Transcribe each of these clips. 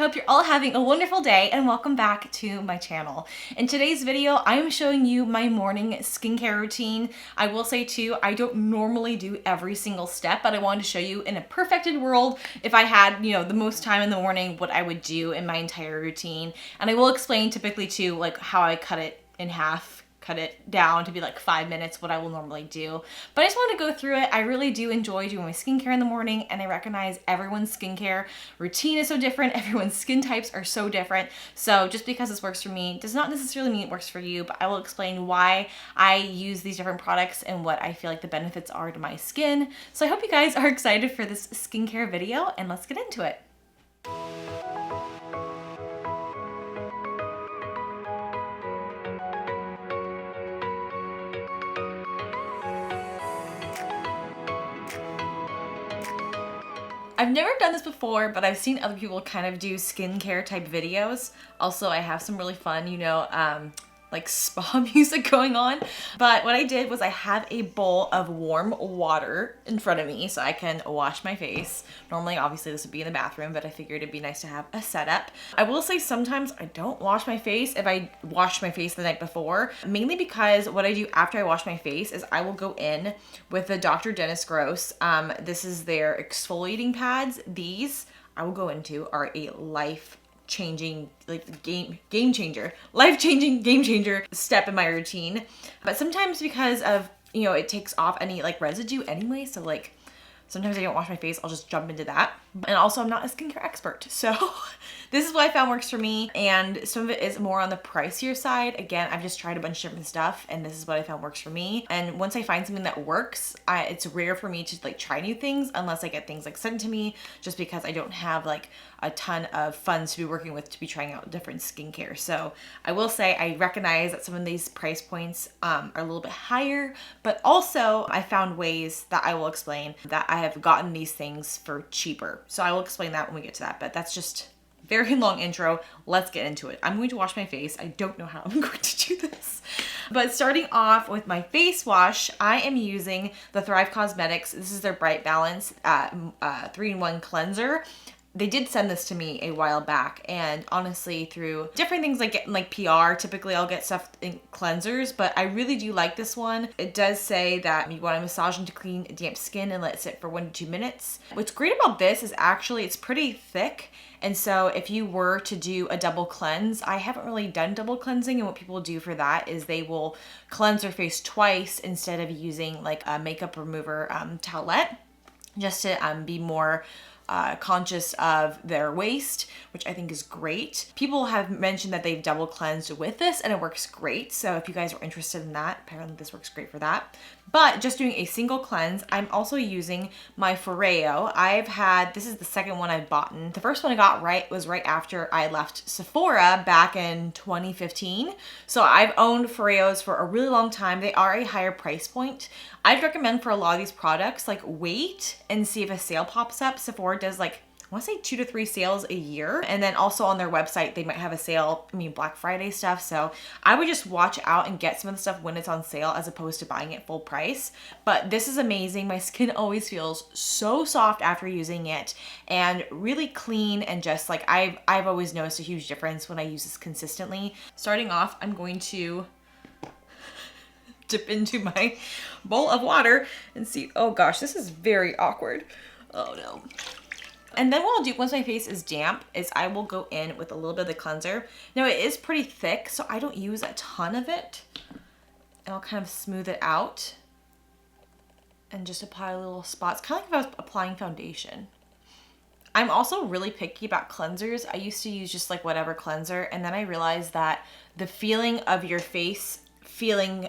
hope you're all having a wonderful day and welcome back to my channel. In today's video, I'm showing you my morning skincare routine. I will say too, I don't normally do every single step, but I wanted to show you in a perfected world, if I had, the most time in the morning, what I would do in my entire routine. And I will explain typically too, like how I cut it in half, cut it down to be like 5 minutes, what I will normally do. But I just want to go through it. I really do enjoy doing my skincare in the morning, and I recognize everyone's skincare routine is so different. Everyone's skin types are so different. So just because this works for me does not necessarily mean it works for you, but I will explain why I use these different products and what I feel like the benefits are to my skin. So I hope you guys are excited for this skincare video, and let's get into it. I've never done this before, but I've seen other people kind of do skincare type videos. Also, I have some really fun, like spa music going on. But what I did was I have a bowl of warm water in front of me so I can wash my face. Normally, obviously this would be in the bathroom, but I figured it'd be nice to have a setup. I will say sometimes I don't wash my face if I wash my face the night before, mainly because what I do after I wash my face is I will go in with the Dr. Dennis Gross. This is their exfoliating pads. These I will go into are a life-changing, like game changer, life-changing game changer step in my routine. But sometimes because of, it takes off any like residue anyway, so like sometimes I don't wash my face, I'll just jump into that. And also I'm not a skincare expert, so this is what I found works for me, and some of it is more on the pricier side. Again, I've just tried a bunch of different stuff, and this is what I found works for me. And once I find something that works, it's rare for me to like try new things unless I get things like sent to me, just because I don't have like a ton of funds to be working with to be trying out different skincare. So I will say I recognize that some of these price points are a little bit higher, but also I found ways that I will explain that I have gotten these things for cheaper. So I will explain that when we get to that, but that's just very long intro. Let's get into it. I'm going to wash my face. I don't know how I'm going to do this, but starting off with my face wash, I am using the Thrive Cosmetics. This is their Bright Balance 3-in-1 cleanser. They did send this to me a while back, and honestly, through different things like getting like PR, typically I'll get stuff in cleansers, but I really do like this one. It does say that you want to massage into clean, damp skin and let it sit for 1 to 2 minutes. What's great about this is actually it's pretty thick, and so if you were to do a double cleanse, I haven't really done double cleansing, and what people do for that is they will cleanse their face twice instead of using like a makeup remover towelette, just to be more conscious of their waste, which I think is great. People have mentioned that they've double cleansed with this and it works great. So if you guys are interested in that, apparently this works great for that. But just doing a single cleanse, I'm also using my Foreo. This is the second one I've bought. The first one I got was right after I left Sephora back in 2015. So I've owned Foreos for a really long time. They are a higher price point. I'd recommend for a lot of these products, like wait and see if a sale pops up. Sephora does like, I want to say 2 to 3 sales a year. And then also on their website, they might have a sale, Black Friday stuff. So I would just watch out and get some of the stuff when it's on sale as opposed to buying it full price. But this is amazing. My skin always feels so soft after using it and really clean, and just like I've always noticed a huge difference when I use this consistently. Starting off, I'm going to dip into my bowl of water and see, oh gosh, this is very awkward. Oh no. And then what I'll do once my face is damp is I will go in with a little bit of the cleanser. Now it is pretty thick, so I don't use a ton of it. And I'll kind of smooth it out and just apply little spots, kind of like if I was applying foundation. I'm also really picky about cleansers. I used to use just like whatever cleanser, and then I realized that the feeling of your face feeling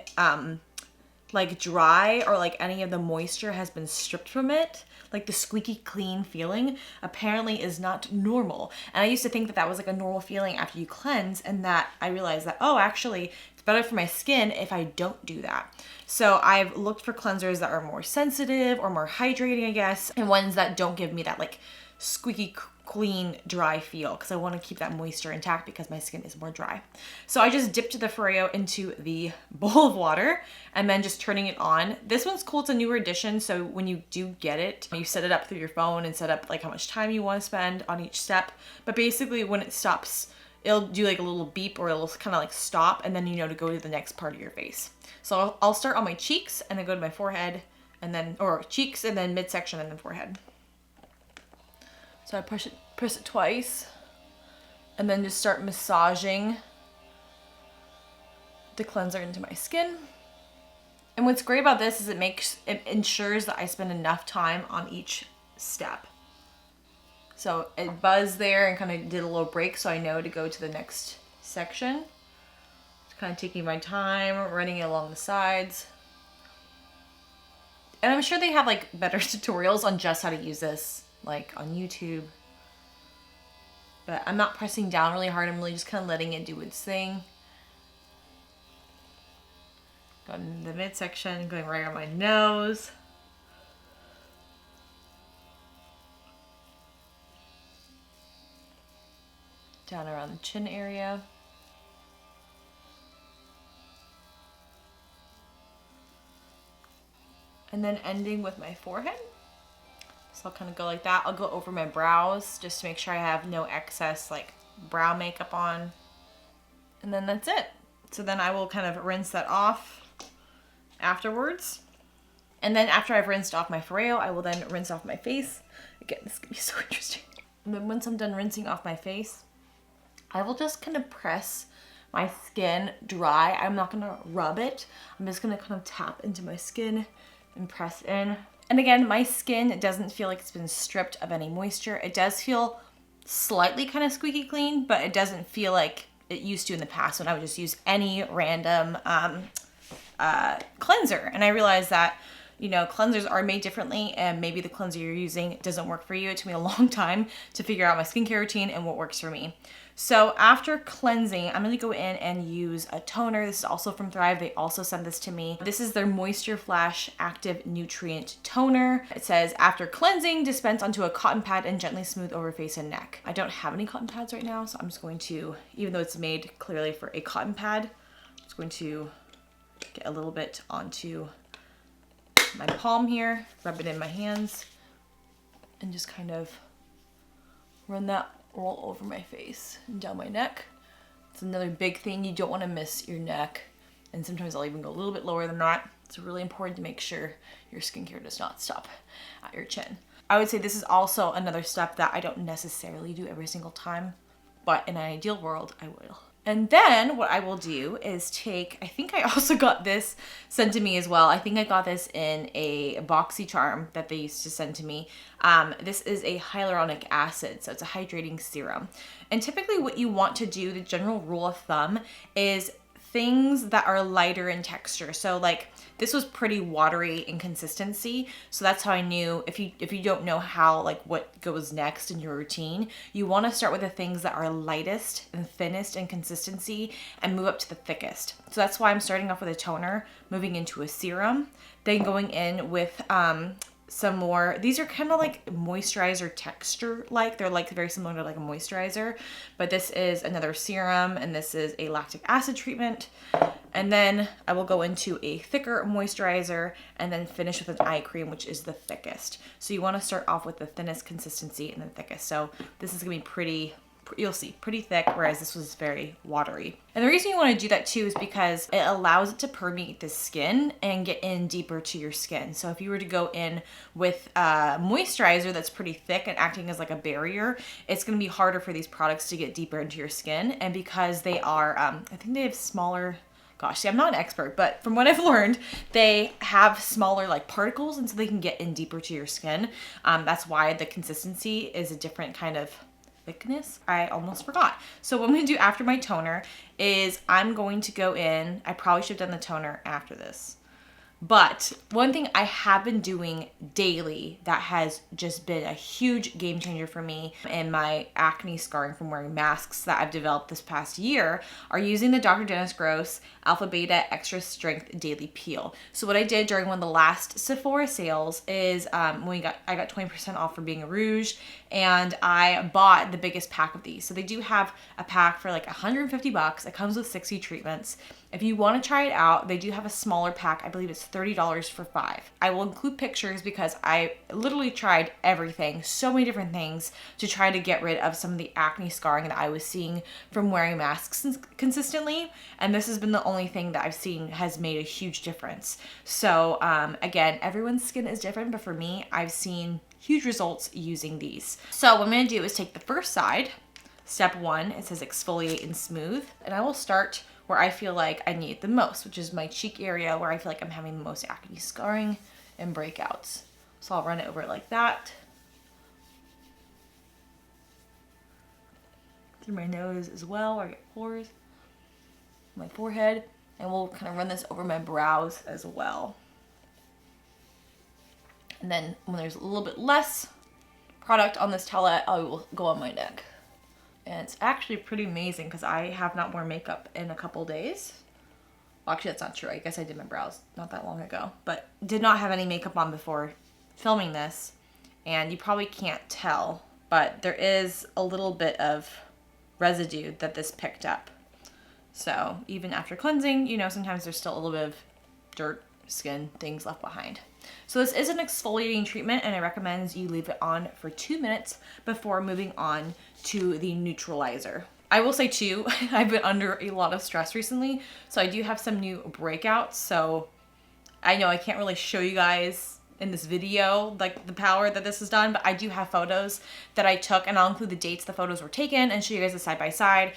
like dry, or like any of the moisture has been stripped from it, like the squeaky clean feeling, apparently is not normal. And I used to think that that was like a normal feeling after you cleanse, and that I realized that, oh, actually it's better for my skin if I don't do that. So I've looked for cleansers that are more sensitive or more hydrating, I guess, and ones that don't give me that like squeaky clean, dry feel because I want to keep that moisture intact because my skin is more dry. So I just dipped the Foreo into the bowl of water and then just turning it on. This one's cool. It's a newer edition. So when you do get it, you set it up through your phone and set up like how much time you want to spend on each step. But basically when it stops, it'll do like a little beep or it'll kind of like stop and then you know to go to the next part of your face. So I'll start on my cheeks and then go to my forehead and then, or cheeks and then midsection and then forehead. So I press it twice and then just start massaging the cleanser into my skin. And what's great about this is it ensures that I spend enough time on each step. So it buzzed there and kind of did a little break so I know to go to the next section. Just kind of taking my time, running it along the sides. And I'm sure they have like better tutorials on just how to use this, like on YouTube. But I'm not pressing down really hard. I'm really just kind of letting it do its thing. Got in the midsection, going right on my nose. Down around the chin area. And then ending with my forehead. So I'll kind of go like that. I'll go over my brows just to make sure I have no excess like brow makeup on. And then that's it. So then I will kind of rinse that off afterwards. And then after I've rinsed off my Foreo, I will then rinse off my face. Again, this is gonna be so interesting. And then once I'm done rinsing off my face, I will just kind of press my skin dry. I'm not gonna rub it. I'm just gonna kind of tap into my skin and press in. And again, my skin doesn't feel like it's been stripped of any moisture. It does feel slightly kind of squeaky clean, but it doesn't feel like it used to in the past when I would just use any random cleanser. And I realized that, you know, cleansers are made differently and maybe the cleanser you're using doesn't work for you. It took me a long time to figure out my skincare routine and what works for me. So after cleansing, I'm going to go in and use a toner. This is also from Thrive. They also sent this to me. This is their Moisture Flash Active Nutrient Toner. It says, after cleansing, dispense onto a cotton pad and gently smooth over face and neck. I don't have any cotton pads right now, so I'm just going to, even though it's made clearly for a cotton pad, I'm just going to get a little bit onto my palm here, rub it in my hands, and just kind of run that all over my face and down my neck. It's another big thing. You don't want to miss your neck. And sometimes I'll even go a little bit lower than that. It's really important to make sure your skincare does not stop at your chin. I would say this is also another step that I don't necessarily do every single time, but in an ideal world, I will. And then what I will do is take, I think I also got this sent to me as well. I think I got this in a BoxyCharm that they used to send to me. This is a hyaluronic acid, so it's a hydrating serum. And typically what you want to do, the general rule of thumb, is things that are lighter in texture. So like this was pretty watery in consistency. So that's how I knew if you don't know how, like what goes next in your routine, you want to start with the things that are lightest and thinnest in consistency and move up to the thickest. So that's why I'm starting off with a toner, moving into a serum, then going in with some more. These are kind of like moisturizer texture, like they're like very similar to like a moisturizer, but this is another serum and this is a lactic acid treatment. And then I will go into a thicker moisturizer and then finish with an eye cream, which is the thickest. So you want to start off with the thinnest consistency and the thickest. So this is gonna be pretty, you'll see, pretty thick, whereas this was very watery. And the reason you want to do that too is because it allows it to permeate the skin and get in deeper to your skin. So if you were to go in with a moisturizer that's pretty thick and acting as like a barrier, it's going to be harder for these products to get deeper into your skin. And because they are, I think they have smaller, gosh, see, I'm not an expert, but from what I've learned, they have smaller like particles and so they can get in deeper to your skin. That's why the consistency is a different kind of thickness. I almost forgot. So what I'm going to do after my toner is I'm going to go in, I probably should have done the toner after this, But one thing I have been doing daily that has just been a huge game changer for me and my acne scarring from wearing masks that I've developed this past year are using the Dr. Dennis Gross Alpha Beta Extra Strength Daily Peel. So what I did during one of the last Sephora sales is I got 20% off for being a rouge, and I bought the biggest pack of these. So they do have a pack for like $150. It comes with 60 treatments. If you want to try it out, they do have a smaller pack. I believe it's $30 for 5. I will include pictures because I literally tried everything, so many different things to try to get rid of some of the acne scarring that I was seeing from wearing masks consistently. And this has been the only thing that I've seen has made a huge difference. So again, everyone's skin is different, but for me, I've seen huge results using these. So what I'm going to do is take the first side. Step 1, it says exfoliate and smooth. And I will start where I feel like I need it the most, which is my cheek area where I feel like I'm having the most acne scarring and breakouts. So I'll run it over like that. Through my nose as well, where I get pores. My forehead. And we'll kind of run this over my brows as well. And then when there's a little bit less product on this towelette, I will go on my neck. And it's actually pretty amazing because I have not worn makeup in a couple days. Well, actually, that's not true. I guess I did my brows not that long ago, but did not have any makeup on before filming this. And you probably can't tell, but there is a little bit of residue that this picked up. So even after cleansing, you know, sometimes there's still a little bit of dirt, skin, things left behind. So this is an exfoliating treatment, and I recommend you leave it on for 2 minutes before moving on to the neutralizer. I will say too, I've been under a lot of stress recently, so I do have some new breakouts. So I know I can't really show you guys in this video like the power that this has done, but I do have photos that I took, and I'll include the dates the photos were taken and show you guys the side by side,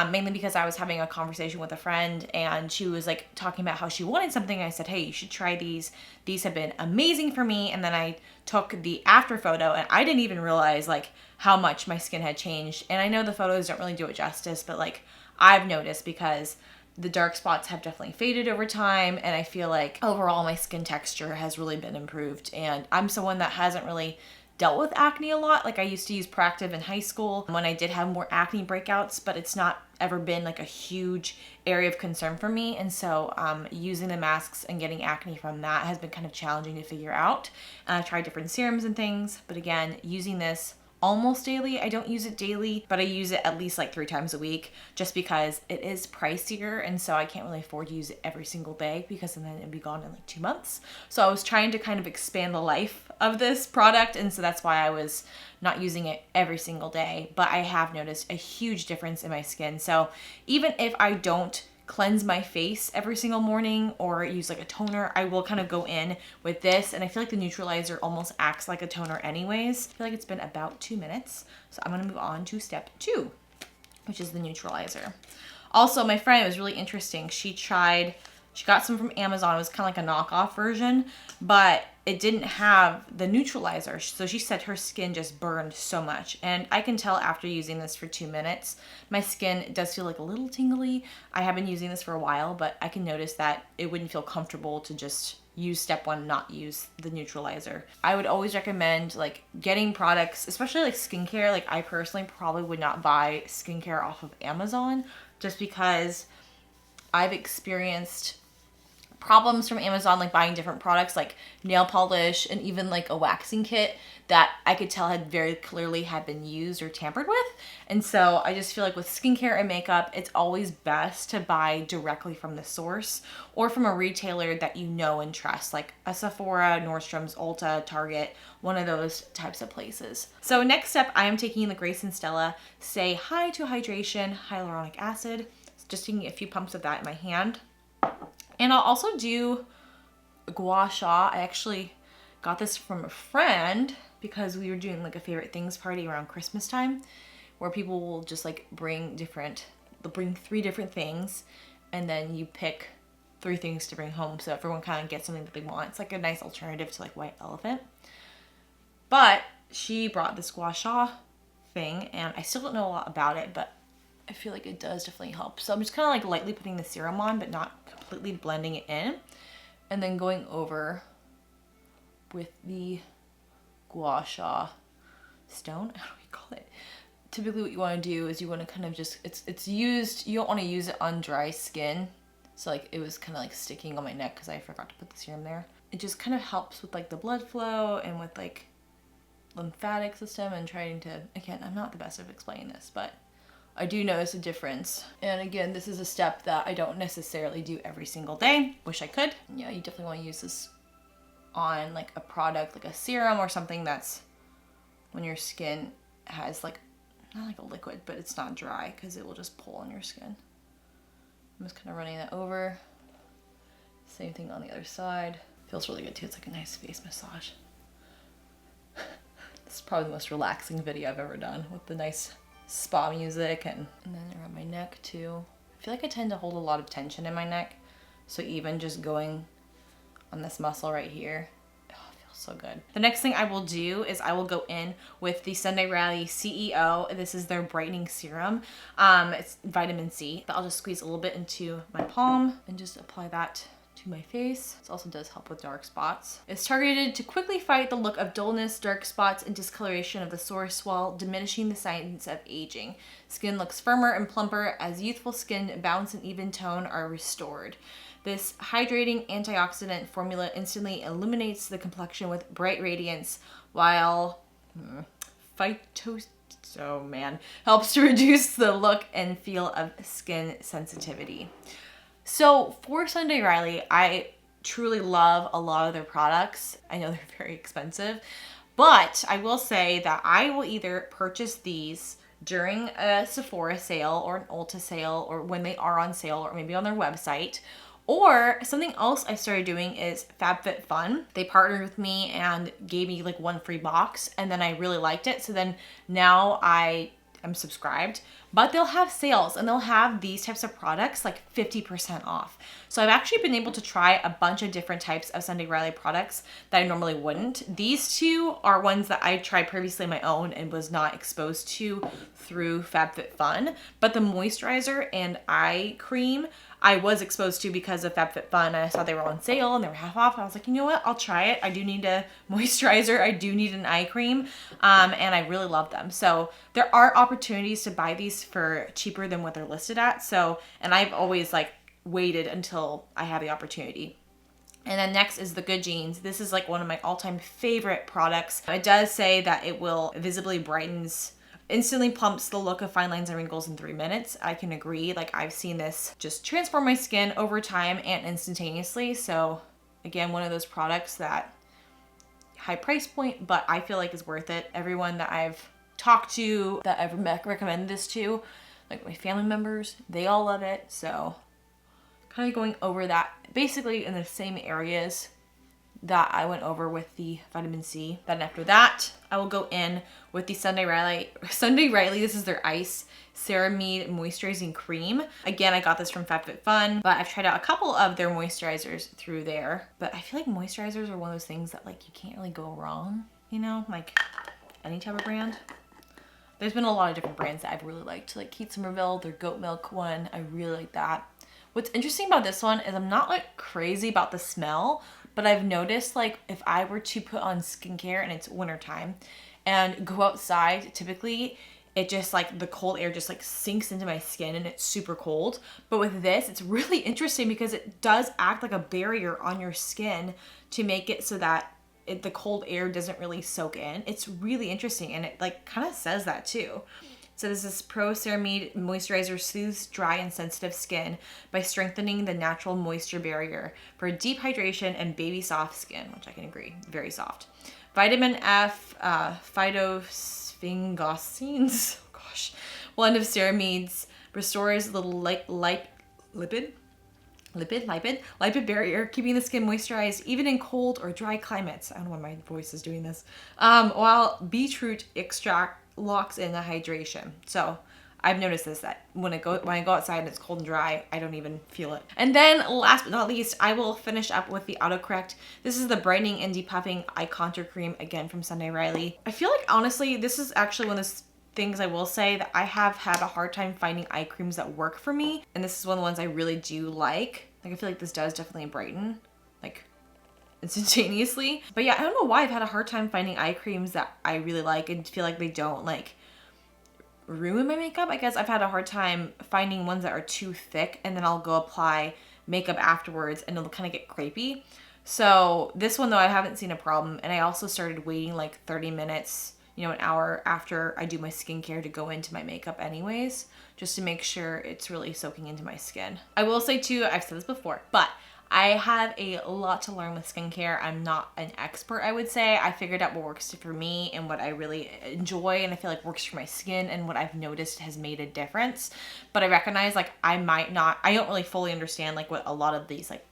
mainly because I was having a conversation with a friend and she was like talking about how she wanted something. I said, hey, you should try these have been amazing for me. And then I took the after photo, and I didn't even realize like how much my skin had changed. And I know the photos don't really do it justice, but like I've noticed, because the dark spots have definitely faded over time, and I feel like overall my skin texture has really been improved. And I'm someone that hasn't really dealt with acne a lot. Like I used to use Proactiv in high school when I did have more acne breakouts, but it's not ever been like a huge area of concern for me. And so using the masks and getting acne from that has been kind of challenging to figure out. And I've tried different serums and things, but again, using this almost daily. I don't use it daily, but I use it at least like 3 times a week, just because it is pricier, and so I can't really afford to use it every single day, because then it'd be gone in like 2 months. So I was trying to kind of expand the life of this product, and so that's why I was not using it every single day. But I have noticed a huge difference in my skin. So even if I don't cleanse my face every single morning or use like a toner, I will kind of go in with this, and I feel like the neutralizer almost acts like a toner anyways. I feel like it's been about 2 minutes, so I'm gonna move on to step 2, which is the neutralizer. Also, my friend, it was really interesting, she got some from Amazon. It was kind of like a knockoff version, but it didn't have the neutralizer. So she said her skin just burned so much. And I can tell after using this for 2 minutes, my skin does feel like a little tingly. I have been using this for a while, but I can notice that it wouldn't feel comfortable to just use step 1, not use the neutralizer. I would always recommend like getting products, especially like skincare. Like I personally probably would not buy skincare off of Amazon, just because I've experienced problems from Amazon, like buying different products like nail polish and even like a waxing kit that I could tell had very clearly had been used or tampered with. And so I just feel like with skincare and makeup, it's always best to buy directly from the source or from a retailer that you know and trust, like a Sephora, Nordstrom's, Ulta, Target, one of those types of places. So next step, I am taking the Grace and Stella Say Hi to Hydration Hyaluronic Acid. Just taking a few pumps of that in my hand. And I'll also do Gua Sha. I actually got this from a friend because we were doing like a favorite things party around Christmas time, where people will just like they'll bring 3 different things, and then you pick 3 things to bring home, so everyone kind of gets something that they want. It's like a nice alternative to like White Elephant. But she brought this Gua Sha thing, and I still don't know a lot about it, but I feel like it does definitely help. So I'm just kind of like lightly putting the serum on, but not completely blending it in. And then going over with the Gua Sha stone, how do we call it? Typically what you want to do is you want to kind of just, it's used, you don't want to use it on dry skin. So like it was kind of like sticking on my neck because I forgot to put the serum there. It just kind of helps with like the blood flow and with like lymphatic system and trying to, again, I'm not the best at explaining this, but I do notice a difference. And again, this is a step that I don't necessarily do every single day. Wish I could. Yeah, you definitely want to use this on like a product, like a serum or something that's when your skin has like, not like a liquid, but it's not dry because it will just pull on your skin. I'm just kind of running that over. Same thing on the other side. Feels really good too. It's like a nice face massage. This is probably the most relaxing video I've ever done with the nice spa music and then around my neck too. I feel like I tend to hold a lot of tension in my neck. So even just going on this muscle right here, so good. The next thing I will do is I will go in with the Sunday Riley CEO. This is their brightening serum. It's vitamin C. I'll just squeeze a little bit into my palm and just apply that to my face. This also does help with dark spots. It's targeted to quickly fight the look of dullness, dark spots, and discoloration of the source while diminishing the signs of aging. Skin looks firmer and plumper as youthful skin balance and even tone are restored. This hydrating antioxidant formula instantly illuminates the complexion with bright radiance while helps to reduce the look and feel of skin sensitivity. So for Sunday Riley, I truly love a lot of their products. I know they're very expensive, but I will say that I will either purchase these during a Sephora sale or an Ulta sale or when they are on sale or maybe on their website. Or something else I started doing is FabFitFun. They partnered with me and gave me like one free box and then I really liked it. So then now I am subscribed, but they'll have sales and they'll have these types of products like 50% off. So I've actually been able to try a bunch of different types of Sunday Riley products that I normally wouldn't. These two are ones that I tried previously on my own and was not exposed to through FabFitFun, but the moisturizer and eye cream I was exposed to because of FabFitFun. I saw they were on sale and they were half off. I was like, you know what? I'll try it. I do need a moisturizer. I do need an eye cream. And I really love them. So there are opportunities to buy these for cheaper than what they're listed at. So, and I've always like waited until I have the opportunity. And then next is the Good Genes. This is like one of my all-time favorite products. It does say that it will visibly brightens, instantly plumps the look of fine lines and wrinkles in 3 minutes. I can agree. Like I've seen this just transform my skin over time and instantaneously. So again, one of those products that high price point, but I feel like is worth it. Everyone that I've talked to that I've recommended this to, like my family members, they all love it. So kind of going over that basically in the same areas that I went over with the vitamin C. Then after that, I will go in with the Sunday Riley, this is their Ice Ceramide Moisturizing Cream. Again, I got this from FabFitFun, but I've tried out a couple of their moisturizers through there. But I feel like moisturizers are one of those things that like you can't really go wrong, you know, like any type of brand. There's been a lot of different brands that I've really liked, like Keats Somerville, their goat milk one. I really like that. What's interesting about this one is I'm not like crazy about the smell, but I've noticed like if I were to put on skincare and it's wintertime and go outside, typically it just like the cold air just like sinks into my skin and it's super cold. But with this, it's really interesting because it does act like a barrier on your skin to make it so that the cold air doesn't really soak in. It's really interesting and it like kind of says that too. So this is Pro Ceramide Moisturizer soothes dry and sensitive skin by strengthening the natural moisture barrier for deep hydration and baby soft skin, which I can agree, very soft. Vitamin F, phytosphingosines, blend of ceramides restores the lipid barrier, keeping the skin moisturized even in cold or dry climates. I don't know why my voice is doing this. While beetroot extract locks in the hydration. So I've noticed this, that when I go outside and it's cold and dry, I don't even feel it. And then last but not least, I will finish up with the Autocorrect. This is the brightening and depuffing eye contour cream, again from Sunday Riley. I feel like honestly, this is actually one of those things I will say that I have had a hard time finding eye creams that work for me. And this is one of the ones I really do like. Like I feel like this does definitely brighten. Like instantaneously. But yeah, I don't know why I've had a hard time finding eye creams that I really like and feel like they don't like ruin my makeup. I guess I've had a hard time finding ones that are too thick, and then I'll go apply makeup afterwards and it'll kind of get crepey. So this one though, I haven't seen a problem. And I also started waiting like 30 minutes, you know, an hour after I do my skincare to go into my makeup anyways, just to make sure it's really soaking into my skin. I will say too, I've said this before, but I have a lot to learn with skincare. I'm not an expert, I would say. I figured out what works for me and what I really enjoy and I feel like works for my skin and what I've noticed has made a difference. But I recognize like I don't really fully understand like what a lot of these like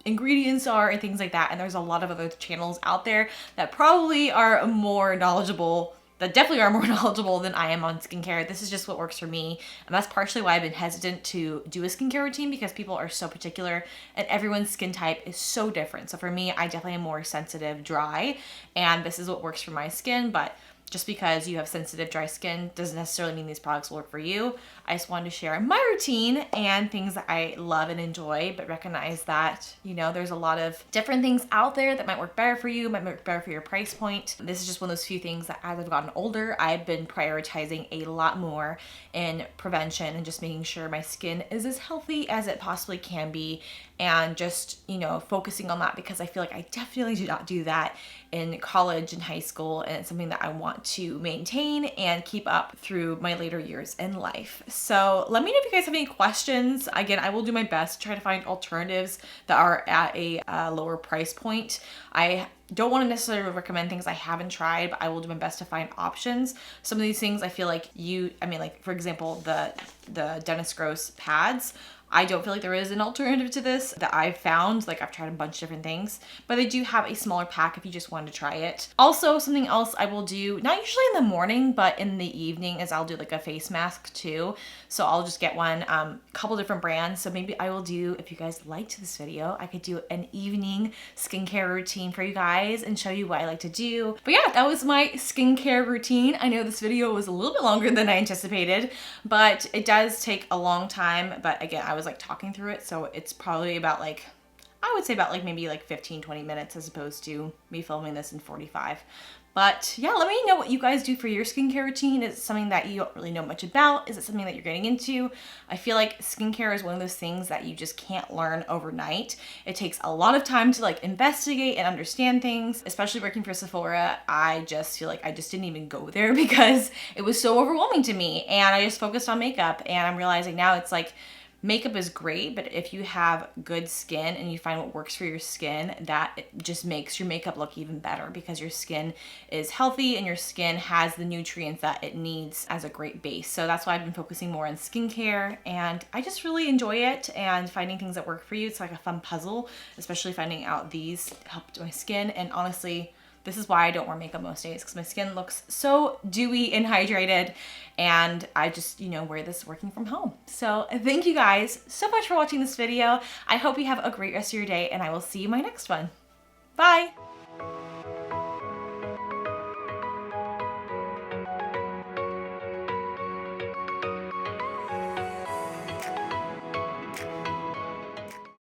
ingredients are and things like that. And there's a lot of other channels out there that probably are more knowledgeable, that definitely are more knowledgeable than I am on skincare. This is just what works for me. And that's partially why I've been hesitant to do a skincare routine, because people are so particular and everyone's skin type is so different. So for me, I definitely am more sensitive, dry, and this is what works for my skin. But just because you have sensitive, dry skin doesn't necessarily mean these products will work for you. I just wanted to share my routine and things that I love and enjoy, but recognize that, you know, there's a lot of different things out there that might work better for you, might work better for your price point. This is just one of those few things that as I've gotten older, I've been prioritizing a lot more in prevention and just making sure my skin is as healthy as it possibly can be, and just, you know, focusing on that, because I feel like I definitely did not do that in college and high school, and it's something that I want to maintain and keep up through my later years in life. So let me know if you guys have any questions. Again, I will do my best to try to find alternatives that are at a lower price point. I don't want to necessarily recommend things I haven't tried, but I will do my best to find options. Some of these things I feel like like for example, the Dennis Gross pads, I don't feel like there is an alternative to this that I've found. Like I've tried a bunch of different things, but they do have a smaller pack if you just wanted to try it. Also, something else I will do, not usually in the morning, but in the evening, is I'll do like a face mask too. So I'll just get one, couple different brands. So maybe I will do, if you guys liked this video, I could do an evening skincare routine for you guys and show you what I like to do. But yeah, that was my skincare routine. I know this video was a little bit longer than I anticipated, but it does take a long time. But again, I was like talking through it, so it's probably about like, I would say about like maybe like 15-20 minutes as opposed to me filming this in 45. But yeah, let me know what you guys do for your skincare routine. Is it something that you don't really know much about? Is it something that you're getting into? I feel like skincare is one of those things that you just can't learn overnight. It takes a lot of time to like investigate and understand things, especially working for Sephora. I just feel like I just didn't even go there because it was so overwhelming to me, and I just focused on makeup. And I'm realizing now it's like, makeup is great, but if you have good skin and you find what works for your skin, that just makes your makeup look even better, because your skin is healthy and your skin has the nutrients that it needs as a great base. So that's why I've been focusing more on skincare, and I just really enjoy it, and finding things that work for you. It's like a fun puzzle, especially finding out these helped my skin. And honestly, this is why I don't wear makeup most days, because my skin looks so dewy and hydrated, and I just, you know, wear this working from home. So thank you guys so much for watching this video. I hope you have a great rest of your day, and I will see you in my next one. Bye.